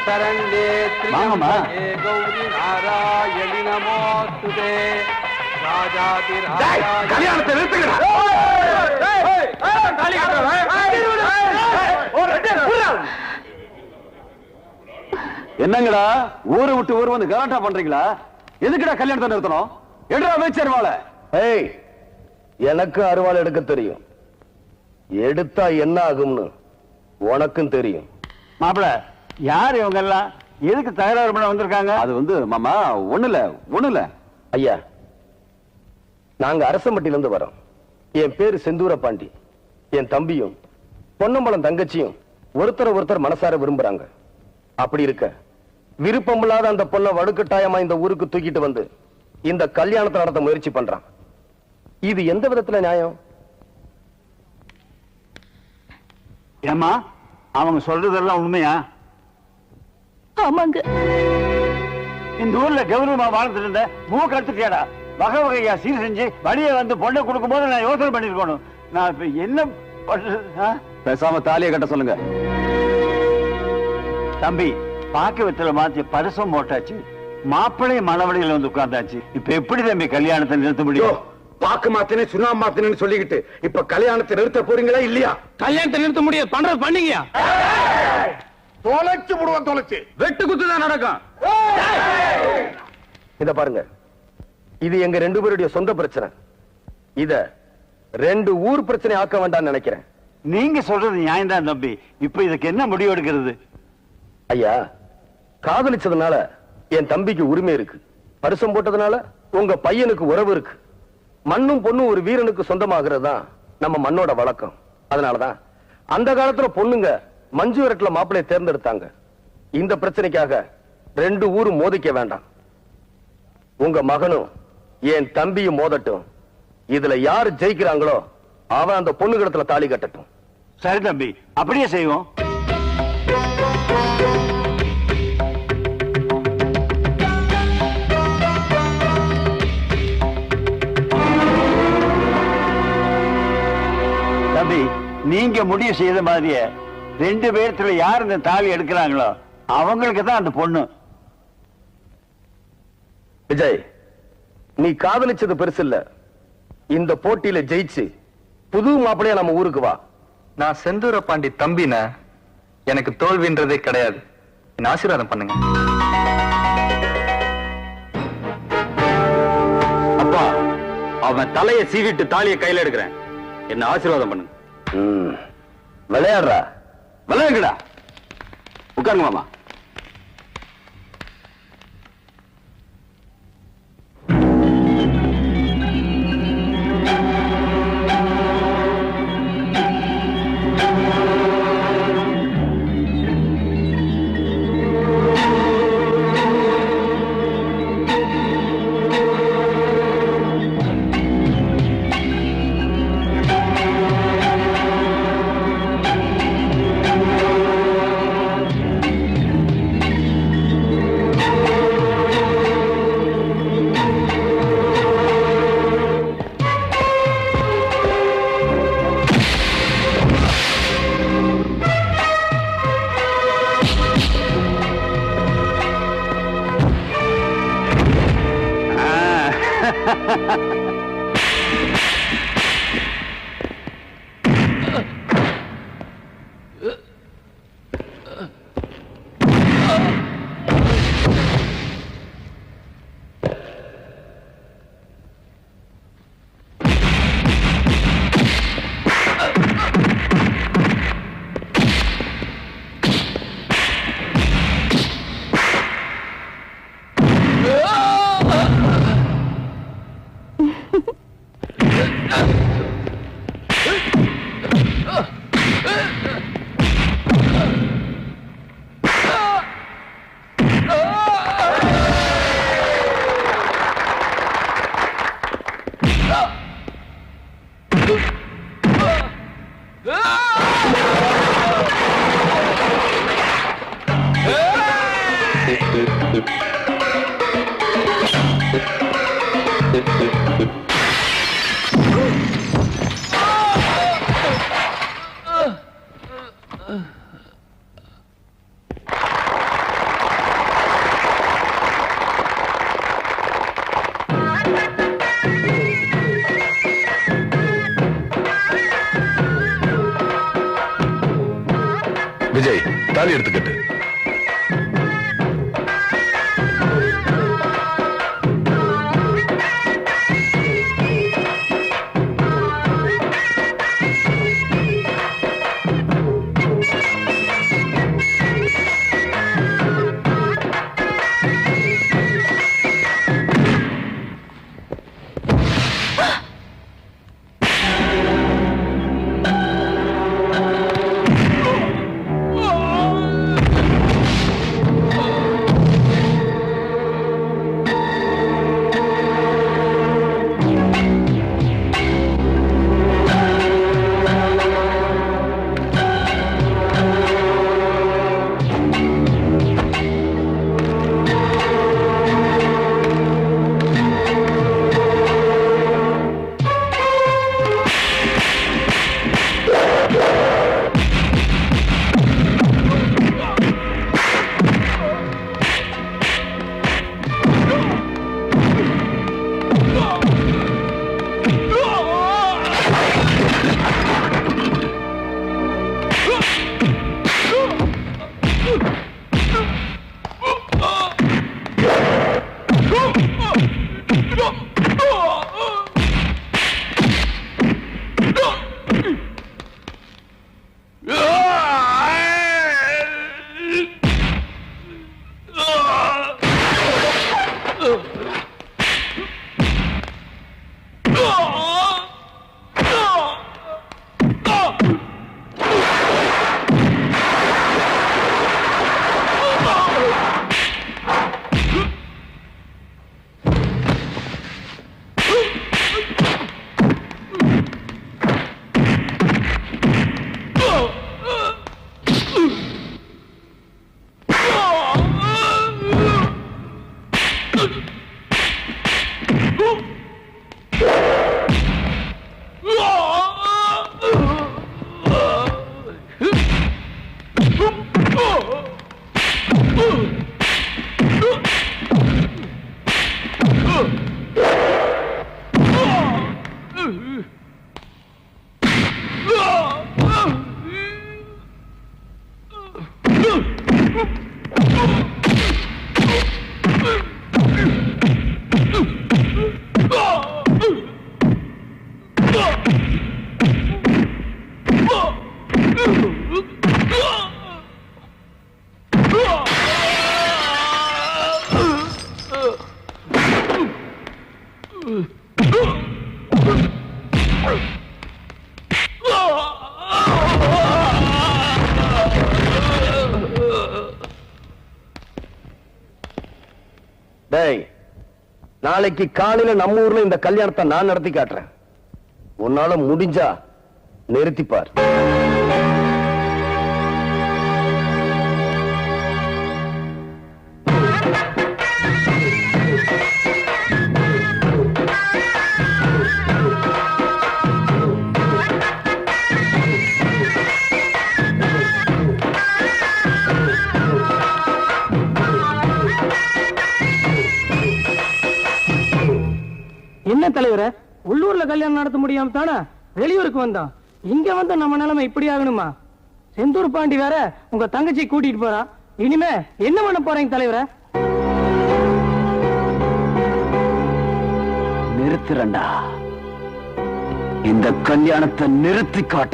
சரண்யே த்ரியம்பகே கௌரி நாராயணி நமோஸ்துதே ராஜாதிராஜாய. கல்யாணத்தை நிறுத்துங்கடா. என்னங்கடா ஊரை விட்டு ஊர் வந்து கலாட்டா பண்றீங்களா? எதுக்குடா கல்யாணத்தை நிறுத்தணும்? எடுற அமைச்சர் வாழ. ஏய், எனக்கு அருவாள் எடுக்க தெரியும். எடுத்தா என்ன ஆகும்னு உனக்கும் தெரியும். மாப்பிள, யார் இவங்க எல்லாம்? எதுக்கு தகராறு பண்ண வந்திருக்காங்க? அது வந்து மாமா ஒண்ணு இல்ல. ஐயா, நாங்க அரசம்பட்டியிலிருந்து வரோம். என் பேரு செந்தூர பாண்டி. என் தம்பியும் பொன்னம்பலம் தங்கச்சியும் ஒருத்தர் மனசார விரும்புறாங்க. அப்படி இருக்க விருப்பமில்லாத அந்த பொண்ணை வலுக்கட்டாயமா இந்த ஊருக்கு தூக்கிட்டு வந்து இந்த கல்யாணத்தை நடத்த முயற்சி பண்றான். இது எந்த விதத்துல நியாயம்? ஏமா, அவங்க சொல்றதெல்லாம் உண்மையா? ஆமாங்க. இந்த ஊர்ல கௌரவமா வாழ்ந்துட்டு இருந்த மூக்கு எடுத்துட்டியாடா. வகை வகையா சீர் செஞ்சு வழியை வந்து பொண்ணை கொடுக்கும் போது நான் யோசனை பண்ணிருக்கணும். நான் இப்ப என்ன பண்றது? பேசாம தாலியை கட்ட சொல்லுங்க. தம்பி, பாக்கு வெத்தல மாத்தி பரிசம் போட்டாச்சு. மாப்பிள்ளை மணவழியில வந்து உட்கார்ந்தாச்சு. இப்ப எப்படி தம்பி கல்யாணத்தை நிறுத்த முடியும்? பாக்கு மாத்தினே சுண்ணா மாத்தினு சொல்லிக்கிட்டு இப்ப கல்யாணத்தை நிறுத்த போறீங்களா இல்லையா? கல்யாணத்தை நிறுத்த முடியாது. பண்றது பண்ணீங்க. தொலைச்சு விடுவோம். தொலைச்சு வெட்டு குத்துதான் நடக்கும். இத பாருங்க, இது எங்க ரெண்டு பேருடைய சொந்த பிரச்சனை. இத ரெண்டு ஊர் பிரச்சனை ஆக்க வேண்டாம்னு நினைக்கிறேன். நீங்க சொல்றது நியாயம் தான் தம்பி. இப்ப இதுக்கு என்ன முடிவு எடுக்கிறது? ஐயா, காதலிச்சதுனால என் தம்பிக்கு உரிமை இருக்கு. பரிசம் போட்டதுனால உங்க பையனுக்கு உறவு இருக்கு. மண்ணும் பொண்ணும் ஒரு வீரனுக்கு சொந்தமாகிறது தான் நம்ம மண்ணோட வழக்கம். அதனாலதான் அந்த காலத்துல பொண்ணுங்க மஞ்சு விரட்டுல மாப்பிள்ளையை தேர்ந்தெடுத்தாங்க. இந்த பிரச்சனைக்காக ரெண்டு ஊரும் மோதிக்க வேண்டாம். உங்க மகனும் என் தம்பியும் மோதட்டும். இதுல யாரு ஜெயிக்கிறாங்களோ அவன் அந்த பொண்ணு கிடத்துல தாலி கட்டட்டும். சரி தம்பி, அப்படியே செய்வோம். தம்பி, நீங்க முடிவு செய்த மாதிரியே ரெண்டு பேர்த்துல யார் இந்த தாலி எடுக்கிறாங்களோ அவங்களுக்கு தான் அந்த பொண்ணு. விஜய், நீ காதலிச்சது பெருசு இல்ல. இந்த போட்டியில ஜெயிச்சு புது மாப்பிள்ளையா நம்ம ஊருக்கு வா. நான் செந்தூர பாண்டி தம்பின, எனக்கு தோல்வின்றதே கிடையாது. என்ன ஆசீர்வாதம் பண்ணுங்க. அப்பா, அவன் தலையை சீவிட்டு தாலியை கையில எடுக்கிறேன். என்ன ஆசீர்வாதம் பண்ணுங்க. விளையாடுறா? விளையாடுடா. உட்காருங்க மாமா. விஜய், தாலி எடுத்துக்கிட்டு நாளைக்கு காலையில நம்ம ஊர்ல இந்த கல்யாணத்தை நான் நடத்தி காட்டுறேன். உன்னால முடிஞ்சா நிறுத்திப்பார். என்ன தலைவர, உள்ளூர்ல கல்யாணம் நடத்த முடியாம தானே வெளியூருக்கு வந்தோம். இங்க வந்து நம்ம நிலைமை இப்படி ஆகணுமா? செந்தூர் பாண்டி வேற உங்க தங்கச்சி கூட்டிட்டு போறா. இனிமே என்ன பண்ண போறீங்க தலைவர? நிறுத்துறண்டா, இந்த கல்யாணத்தை நிறுத்தி காட்டு.